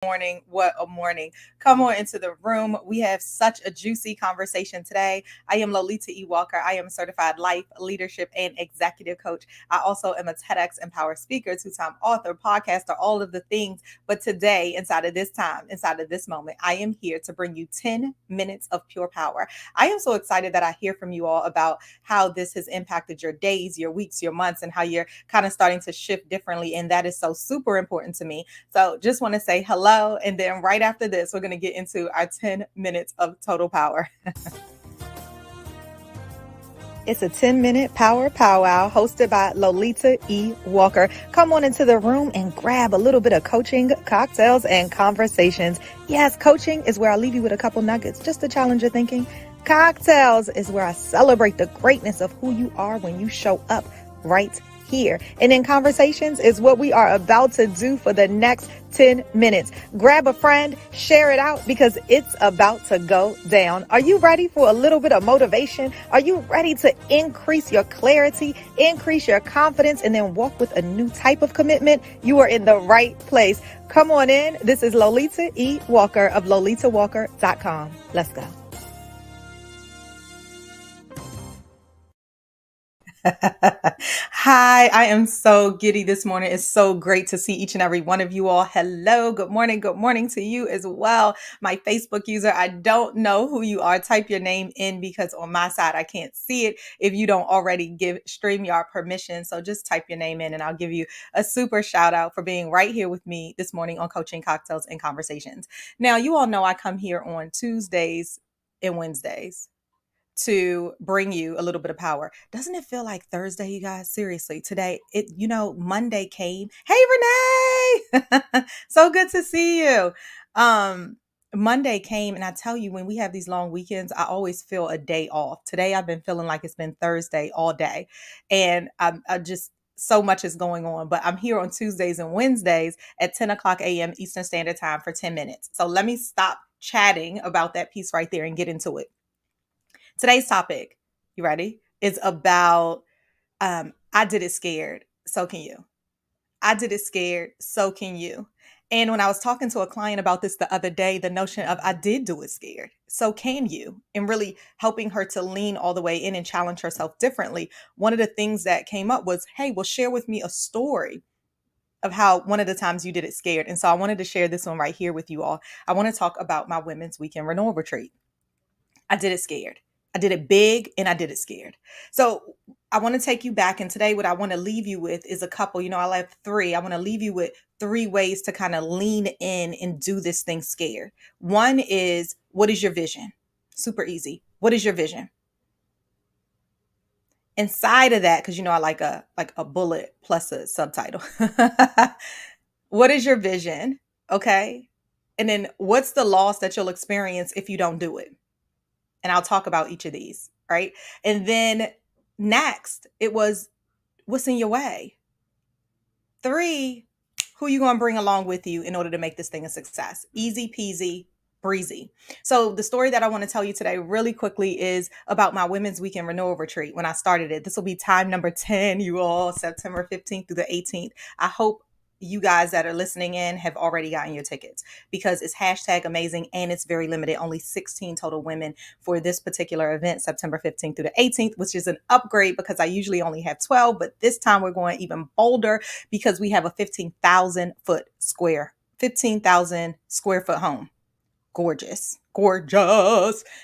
Morning. What a morning. Come on into the room. We have such a juicy conversation today. I am Lolita E. Walker. I am a certified life, leadership, and executive coach. I also am a TEDx Empower speaker, two-time author, podcaster, all of the things. But today, inside of this time, inside of this moment, I am here to bring you 10 minutes of pure power. I am so excited that I hear from you all about how this has impacted your days, your weeks, your months, and how you're kind of starting to shift differently. And that is so super important to me. So just want to say hello. And then right after this, we're going to get into our 10 minutes of total power. It's a 10-minute power powwow hosted by Lolita E. Walker. Come on into the room and grab a little bit of coaching, cocktails, and conversations. Yes, coaching is where I leave you with a couple nuggets just to challenge your thinking. Cocktails is where I celebrate the greatness of who you are when you show up right here. And in conversations is what we are about to do for the next 10 minutes. Grab a friend, share it out because it's about to go down. Are you ready for a little bit of motivation? Are you ready to increase your clarity, increase your confidence, and then walk with a new type of commitment? You are in the right place. Come on in. This is Lolita E. Walker of lolitawalker.com. Let's go. Hi, I am so giddy this morning. It's so great to see each and every one of you all. Hello, good morning. Good morning to you as well. My Facebook user, I don't know who you are. Type your name in because on my side, I can't see it if you don't already give StreamYard permission. So just type your name in and I'll give you a super shout out for being right here with me this morning on Coaching Cocktails and Conversations. Now, you all know I come here on Tuesdays and Wednesdays to bring you a little bit of power. Doesn't it feel like Thursday, you guys? Seriously, today, Monday came. Hey, Renee! So good to see you. Monday came, and I tell you, when we have these long weekends, I always feel a day off. Today, I've been feeling like it's been Thursday all day. And I just, so much is going on, but I'm here on Tuesdays and Wednesdays at 10 o'clock a.m. Eastern Standard Time for 10 minutes. So let me stop chatting about that piece right there and get into it. Today's topic, you ready? Is about I did it scared, so can you. I did it scared, so can you. And when I was talking to a client about this the other day, the notion of I did do it scared, so can you, and really helping her to lean all the way in and challenge herself differently. One of the things that came up was, hey, well, share with me a story of how one of the times you did it scared. And so I wanted to share this one right here with you all. I want to talk about my women's weekend renewal retreat. I did it scared. I did it big and I did it scared. So I want to take you back. And today, what I want to leave you with is a couple. I left three. I want to leave you with three ways to kind of lean in and do this thing scared. One is, what is your vision? Super easy. What is your vision? Inside of that, because I like a bullet plus a subtitle. What is your vision? Okay. And then what's the loss that you'll experience if you don't do it? And I'll talk about each of these, right? And then next, it was what's in your way? Three, who you going to bring along with you in order to make this thing a success? Easy peasy, breezy. So the story that I want to tell you today really quickly is about my Women's Weekend Renewal Retreat. When I started it, this will be time number 10, you all, September 15th through the 18th. I hope you guys that are listening in have already gotten your tickets because it's #amazing and it's very limited. Only 16 total women for this particular event, September 15th through the 18th, which is an upgrade because I usually only have 12, but this time we're going even bolder because we have a 15,000 square foot home. Gorgeous.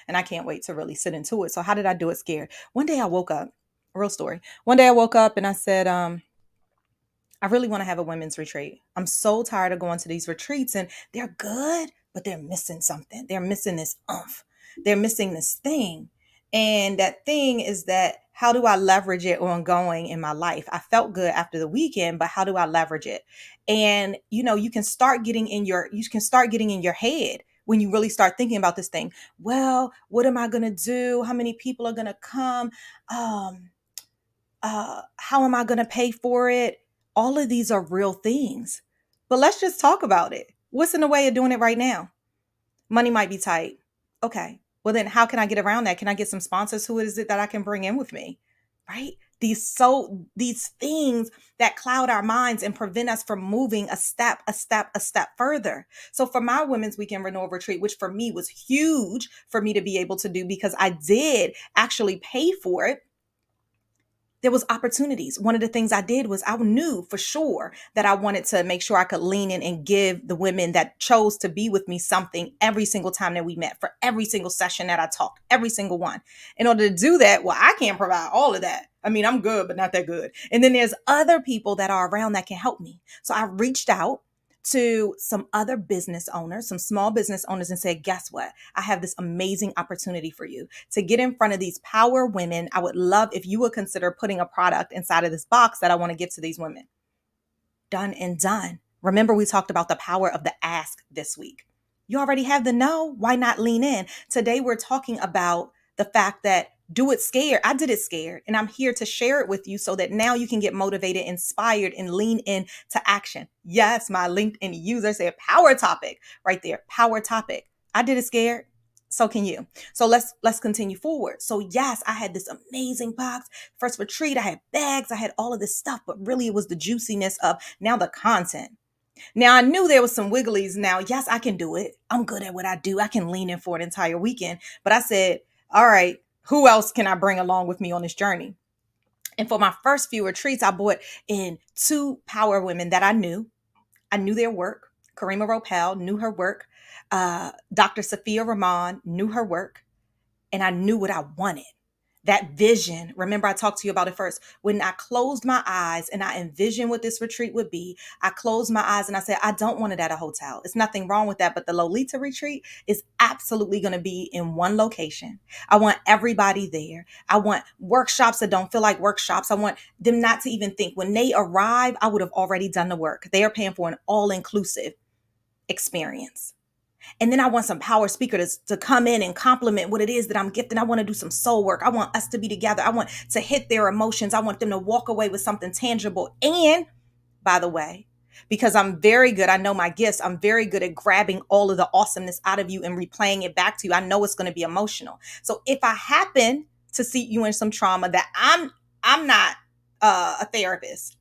And I can't wait to really sit into it. So how did I do it scared? One day I woke up, real story. One day I woke up and I said, I really want to have a women's retreat. I'm so tired of going to these retreats and they're good, but they're missing something. They're missing this oomph. They're missing this thing. And that thing is that how do I leverage it ongoing in my life? I felt good after the weekend, but how do I leverage it? And you can start getting in your head when you really start thinking about this thing. Well, what am I going to do? How many people are going to come? How am I going to pay for it? All of these are real things, but let's just talk about it. What's in the way of doing it right now? Money might be tight. Okay. Well, then how can I get around that? Can I get some sponsors? Who is it that I can bring in with me? Right? These things that cloud our minds and prevent us from moving a step further. So for my women's weekend renewal retreat, which for me was huge for me to be able to do because I did actually pay for it, there was opportunities. One of the things I did was I knew for sure that I wanted to make sure I could lean in and give the women that chose to be with me something every single time that we met, for every single session that I talked, every single one. In order to do that, well, I can't provide all of that. I mean, I'm good, but not that good. And then there's other people that are around that can help me. So I reached out to some other business owners, some small business owners, and said, guess what? I have this amazing opportunity for you to get in front of these power women. I would love if you would consider putting a product inside of this box that I want to give to these women. Done and done. Remember, we talked about the power of the ask this week. You already have the no. Why not lean in? Today, we're talking about the fact that do it scared. I did it scared, and I'm here to share it with you so that now you can get motivated, inspired, and lean in to action. Yes, my LinkedIn user said power topic right there. Power topic. I did it scared. So can you. So let's continue forward. So yes, I had this amazing box. First retreat, I had bags, I had all of this stuff, but really it was the juiciness of now the content. Now I knew there was some wigglies. Now, yes, I can do it. I'm good at what I do. I can lean in for an entire weekend. But I said, all right, who else can I bring along with me on this journey? And for my first few retreats, I brought in two power women that I knew. I knew their work. Karima Ropel, knew her work. Dr. Sophia Rahman, knew her work. And I knew what I wanted. That vision, remember I talked to you about it first. When I closed my eyes and I envisioned what this retreat would be, I closed my eyes and I said, I don't want it at a hotel. It's nothing wrong with that. But the Lolita retreat is absolutely going to be in one location. I want everybody there. I want workshops that don't feel like workshops. I want them not to even think when they arrive, I would have already done the work. They are paying for an all-inclusive experience. And then I want some power speakers to come in and compliment what it is that I'm gifted. I want to do some soul work. I want us to be together. I want to hit their emotions. I want them to walk away with something tangible. And by the way, because I'm very good, I know my gifts. I'm very good at grabbing all of the awesomeness out of you and replaying it back to you. I know it's going to be emotional. So if I happen to see you in some trauma that I'm not a therapist,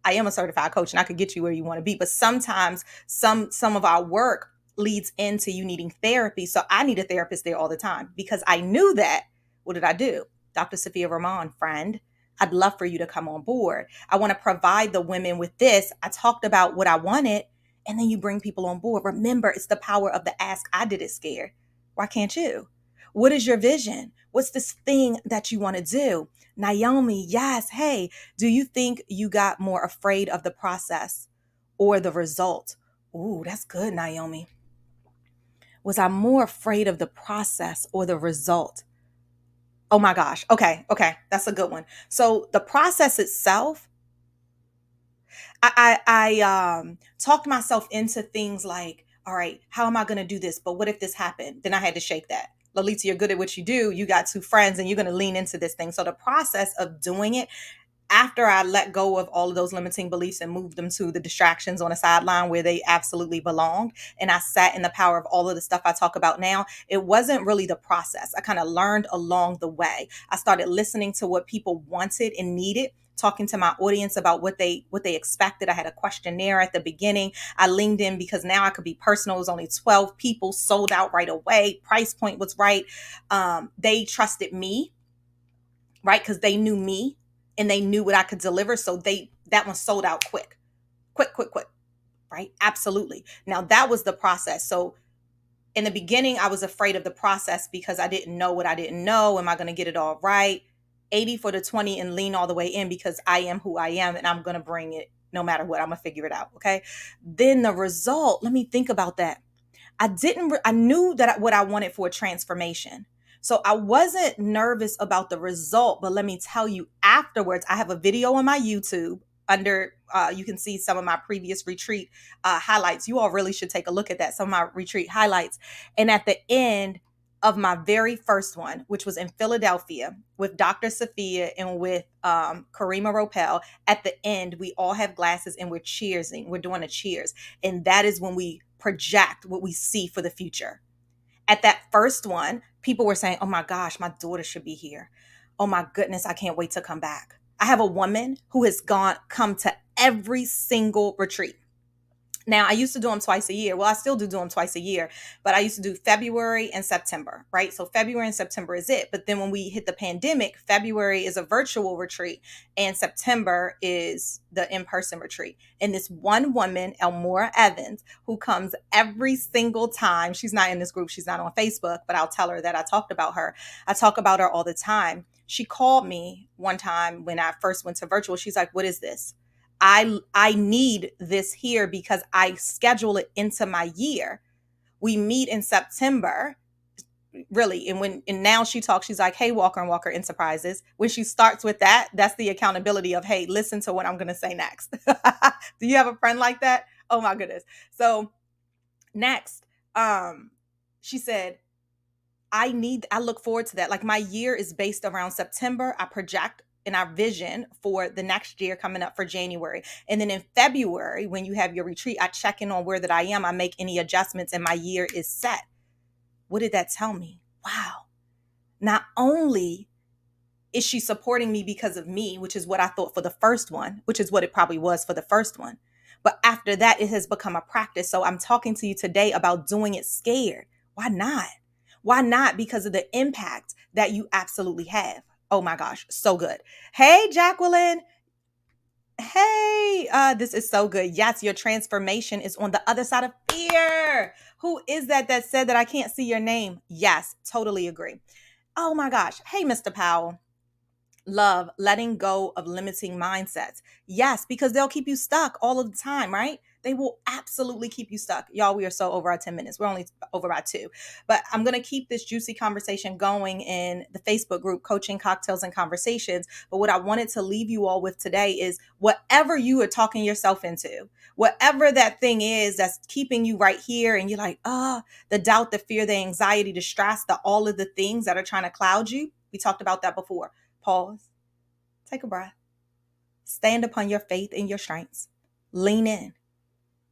I am a certified coach and I could get you where you want to be. But sometimes some of our work leads into you needing therapy. So I need a therapist there all the time because I knew that. What did I do? Dr. Sophia Rahman, friend, I'd love for you to come on board. I want to provide the women with this. I talked about what I wanted, and then you bring people on board. Remember, it's the power of the ask. I did it scared. Why can't you? What is your vision? What's this thing that you want to do? Naomi, yes. Hey, do you think you got more afraid of the process or the result? Ooh, that's good, Naomi. Was I more afraid of the process or the result? Oh my gosh. Okay. Okay. That's a good one. So the process itself, I talked myself into things like, all right, how am I going to do this? But what if this happened? Then I had to shake that. Lolita, you're good at what you do. You got two friends and you're going to lean into this thing. So the process of doing it, after I let go of all of those limiting beliefs and moved them to the distractions on the sideline where they absolutely belonged, and I sat in the power of all of the stuff I talk about now, it wasn't really the process. I kind of learned along the way. I started listening to what people wanted and needed, talking to my audience about what they expected. I had a questionnaire at the beginning. I leaned in because now I could be personal. It was only 12 people, sold out right away. Price point was right. They trusted me, right? Because they knew me and they knew what I could deliver. So that one sold out quick, right? Absolutely. Now that was the process. So in the beginning, I was afraid of the process because I didn't know what I didn't know. Am I going to get it all right? 80 for the 20 and lean all the way in because I am who I am and I'm going to bring it no matter what. I'm going to figure it out. Okay. Then the result, let me think about that. I knew that what I wanted for a transformation. So I wasn't nervous about the result, but let me tell you afterwards, I have a video on my YouTube under, you can see some of my previous retreat highlights. You all really should take a look at that. Some of my retreat highlights. And at the end of my very first one, which was in Philadelphia with Dr. Sophia and with Karima Ropel, at the end, we all have glasses and we're cheersing. We're doing a cheers. And that is when we project what we see for the future. At that first one, people were saying, oh my gosh, my daughter should be here. Oh my goodness, I can't wait to come back. I have a woman who has come to every single retreat. Now, I used to do them twice a year. Well, I still do them twice a year, but I used to do February and September, right? So February and September is it. But then when we hit the pandemic, February is a virtual retreat and September is the in-person retreat. And this one woman, Elmora Evans, who comes every single time, she's not in this group, she's not on Facebook, but I'll tell her that I talked about her. I talk about her all the time. She called me one time when I first went to virtual. She's like, "What is this? I need this here because I schedule it into my year. We meet in September, really." And now she talks, she's like, "Hey, Walker and Walker Enterprises." When she starts with that, that's the accountability of, hey, listen to what I'm going to say next. Do you have a friend like that? Oh my goodness. So next, she said, I look forward to that. Like, my year is based around September. I project in our vision for the next year coming up for January. And then in February, when you have your retreat, I check in on where that I am. I make any adjustments and my year is set. What did that tell me? Wow. Not only is she supporting me because of me, which is what I thought for the first one, which is what it probably was for the first one. But after that, it has become a practice. So I'm talking to you today about doing it scared. Why not? Why not? Because of the impact that you absolutely have. Oh my gosh, so good. Hey, Jacqueline. Hey, this is so good. Yes, your transformation is on the other side of fear. Who is that said that I can't see your name? Yes, totally agree. Oh my gosh. Hey, Mr. Powell. Love letting go of limiting mindsets. Yes, because they'll keep you stuck all of the time, right? They will absolutely keep you stuck. Y'all, we are so over our 10 minutes. We're only over by 2. But I'm going to keep this juicy conversation going in the Facebook group, Coaching Cocktails and Conversations. But what I wanted to leave you all with today is whatever you are talking yourself into, whatever that thing is that's keeping you right here, and you're like, the doubt, the fear, the anxiety, the stress, all of the things that are trying to cloud you. We talked about that before. Pause, take a breath, stand upon your faith and your strengths, lean in.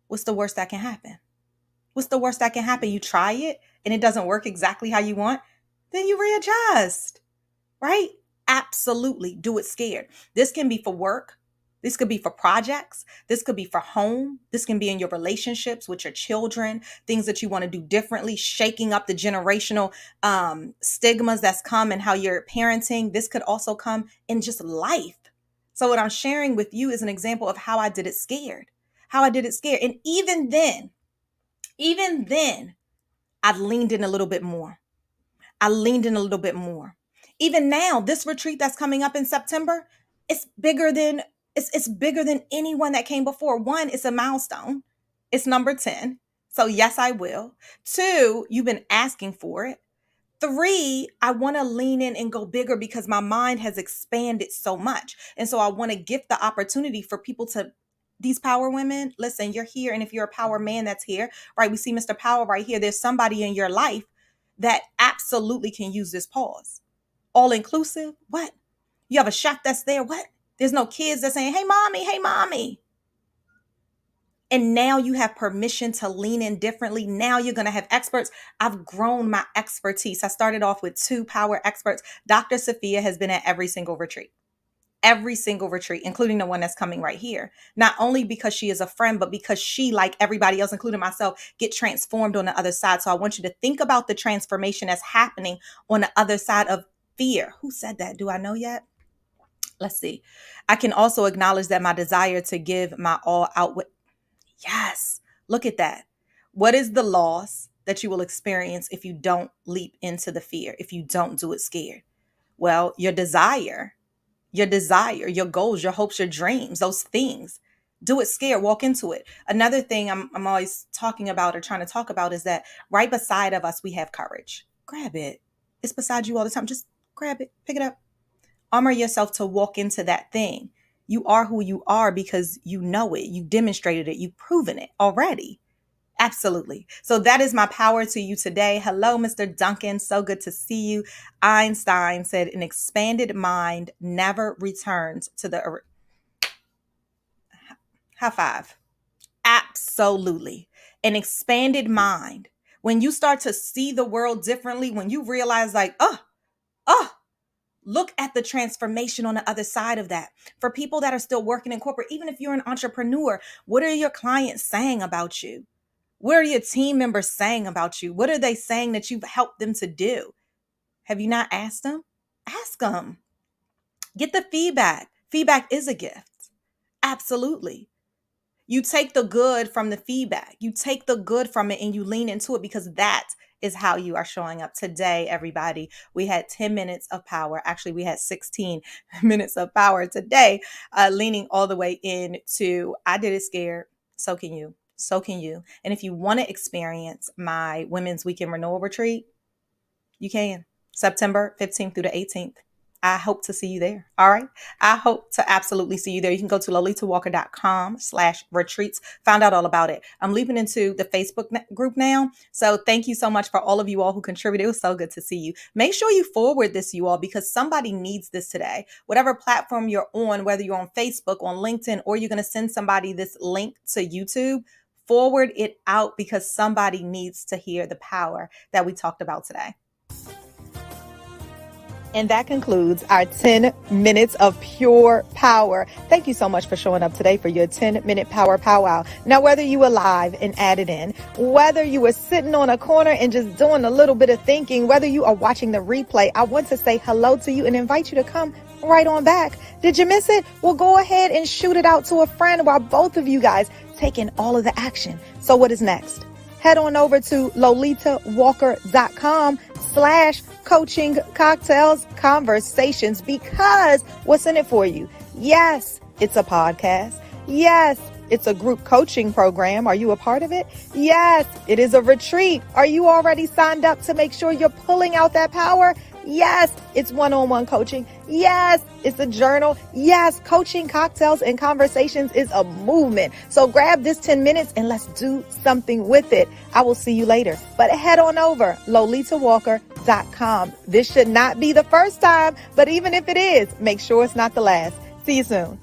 What's the worst that can happen? What's the worst that can happen? You try it and it doesn't work exactly how you want, then you readjust, right? Absolutely. Do it scared. This can be for work. This could be for projects. This could be for home. This can be in your relationships with your children, things that you want to do differently, shaking up the generational stigmas that's come and how you're parenting. This could also come in just life. So what I'm sharing with you is an example of how I did it scared, And even then, I leaned in a little bit more. Even now, this retreat that's coming up in September, it's bigger than it's bigger than anyone that came before. One, it's a milestone. It's number 10. So yes, I will. 2, you've been asking for it. 3, I want to lean in and go bigger because my mind has expanded so much. And so I want to give the opportunity for people to, these power women, listen, you're here. And if you're a power man that's here, right? We see Mr. Power right here. There's somebody in your life that absolutely can use this pause. All inclusive. What? You have a chef that's there. What? There's no kids that's saying, hey, mommy, hey, mommy. And now you have permission to lean in differently. Now you're going to have experts. I've grown my expertise. I started off with 2 power experts. Dr. Sophia has been at every single retreat, including the one that's coming right here. Not only because she is a friend, but because she, like everybody else, including myself, get transformed on the other side. So I want you to think about the transformation that's happening on the other side of fear. Who said that? Do I know yet? Let's see. I can also acknowledge that my desire to give my all out. Yes. Look at that. What is the loss that you will experience if you don't leap into the fear, if you don't do it scared? Well, your desire, your goals, your hopes, your dreams, those things. Do it scared, walk into it. Another thing I'm always talking about or trying to talk about is that right beside of us, we have courage. Grab it. It's beside you all the time. Just grab it, pick it up. Armor yourself to walk into that thing. You are who you are because you know it. You demonstrated it. You've proven it already. Absolutely. So that is my power to you today. Hello, Mr. Duncan. So good to see you. Einstein said, an expanded mind never returns to the high five. Absolutely. An expanded mind. When you start to see the world differently, when you realize like, oh, Look at the transformation on the other side of that. For people that are still working in corporate, even if you're an entrepreneur, what are your clients saying about you? What are your team members saying about you? What are they saying that you've helped them to do? Have you not asked them? Ask them. Get the feedback. Feedback is a gift. Absolutely. You take the good from the feedback. You take the good from it and you lean into it, because that is how you are showing up today, everybody. We had 10 minutes of power. Actually, we had 16 minutes of power today, leaning all the way into I did it scared. So can you. So can you. And if you want to experience my Women's Weekend Renewal Retreat, you can. September 15th through the 18th. I hope to see you there. All right. I hope to absolutely see you there. You can go to lolitawalker.com/retreats. Find out all about it. I'm leaping into the Facebook group now. So thank you so much for all of you all who contributed. It was so good to see you. Make sure you forward this, you all, because somebody needs this today. Whatever platform you're on, whether you're on Facebook, on LinkedIn, or you're going to send somebody this link to YouTube, forward it out, because somebody needs to hear the power that we talked about today. And that concludes our 10 minutes of pure power. Thank you so much for showing up today for your 10-minute power powwow. Now, whether you were live and added in, whether you were sitting on a corner and just doing a little bit of thinking, whether you are watching the replay, I want to say hello to you and invite you to come right on back. Did you miss it? Well, go ahead and shoot it out to a friend while both of you guys taking all of the action. So what is next? Head on over to lolitawalker.com/coaching cocktails conversations, because what's in it for you? Yes, it's a podcast. Yes, it's a group coaching program. Are you a part of it? Yes, it is a retreat. Are you already signed up to make sure you're pulling out that power? Yes, it's one-on-one coaching. Yes, it's a journal. Yes, coaching cocktails and conversations is a movement. So grab this 10 minutes and let's do something with it. I will see you later. But head on over, lolitawalker.com. This should not be the first time, but even if it is, make sure it's not the last. See you soon.